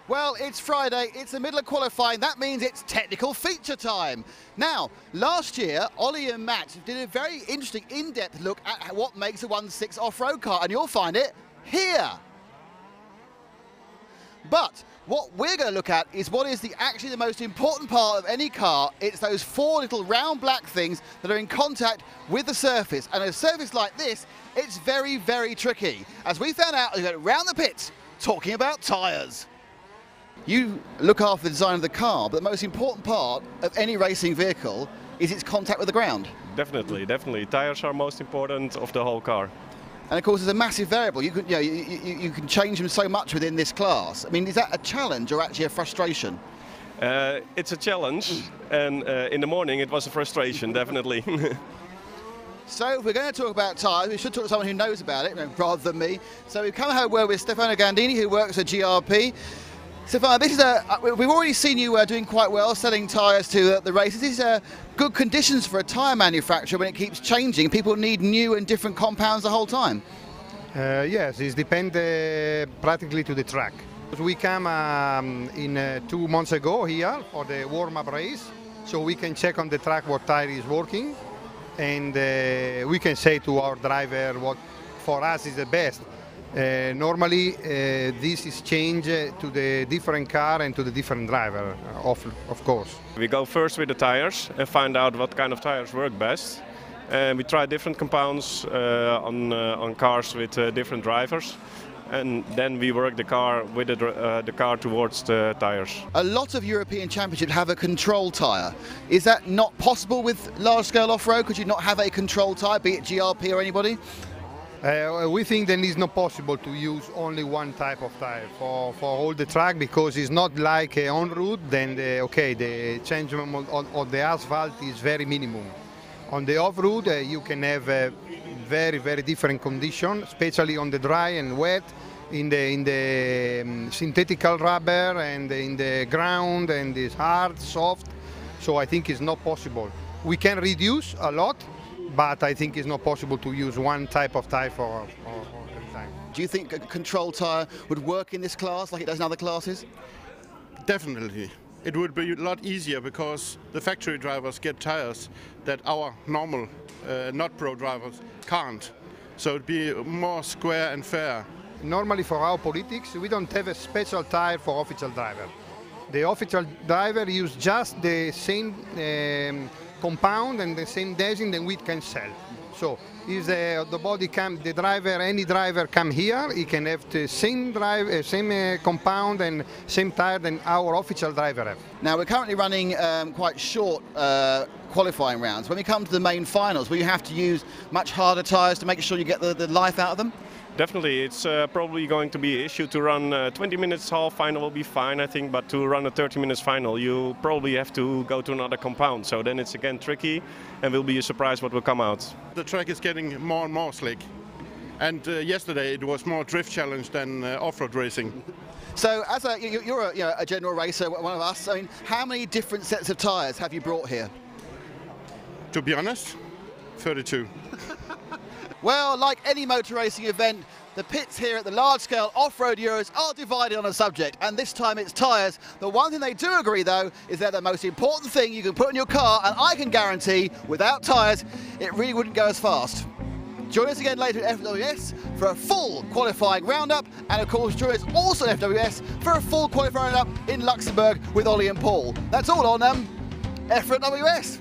Well, it's Friday, it's the middle of qualifying, that means it's technical feature time. Now, last year, Ollie and Matt did a very interesting in-depth look at what makes a 1.6 off-road car, and you'll find it here. But what we're going to look at is what is actually the most important part of any car. It's those four little round black things that are in contact with the surface. And a surface like this, it's very, very tricky. As we found out, we went round the pits talking about tyres. You look after the design of the car, but the most important part of any racing vehicle is its contact with the ground. Definitely, definitely. Tyres are most important of the whole car. And of course, it's a massive variable. You can change them so much within this class. I mean, is that a challenge or actually a frustration? It's a challenge, and in the morning it was a frustration, definitely. So if we're going to talk about tyres, we should talk to someone who knows about it rather than me. So we've come over with Stefano Gandini, who works at GRP. Stefano, this is we've already seen you doing quite well selling tyres to the races. These are good conditions for a tyre manufacturer when it keeps changing. People need new and different compounds the whole time. Yes, it depends practically to the track. We come in 2 months ago here for the warm-up race, so we can check on the track what tire is working, and we can say to our driver what for us is the best. Normally this is changed to the different car and to the different driver, of course. We go first with the tires and find out what kind of tires work best. And we try different compounds on cars with different drivers. And then we work the car with the car towards the tires. A lot of European Championships have a control tyre. Is that not possible with large-scale off-road? Could you not have a control tyre, be it GRP or anybody? We think that it's not possible to use only one type of tire for all the track, because it's not like on road. Then the change of the asphalt is very minimum. On the off-road you can have very, very different conditions, especially on the dry and wet, in the synthetic rubber and in the ground, and it's hard, soft. So I think it's not possible. We can reduce a lot, but I think it's not possible to use one type of tyre for every time. Do you think a control tyre would work in this class like it does in other classes? Definitely. It would be a lot easier because the factory drivers get tyres that our normal not pro drivers can't. So it'd be more square and fair. Normally for our politics we don't have a special tyre for official driver. The official driver use just the same compound and the same design that we can sell. So if the body the driver, any driver come here, he can have the same compound and same tire than our official driver have. Now we're currently running quite short qualifying rounds. When we come to the main finals, will you have to use much harder tyres to make sure you get the life out of them? Definitely, it's probably going to be an issue to run 20 minutes half final will be fine, I think, but to run a 30 minutes final you probably have to go to another compound, so then it's again tricky and will be a surprise what will come out. The track is getting more and more slick, and yesterday it was more drift challenge than off-road racing. So as you're a general racer, one of us, I mean, how many different sets of tyres have you brought here? To be honest, 32. Well, like any motor racing event, the pits here at the large-scale off-road Euros are divided on a subject, and this time it's tyres. The one thing they do agree, though, is they're the most important thing you can put in your car, and I can guarantee, without tyres, it really wouldn't go as fast. Join us again later at FWS for a full qualifying roundup, and of course join us also at FWS for a full qualifying roundup in Luxembourg with Ollie and Paul. That's all on FWS.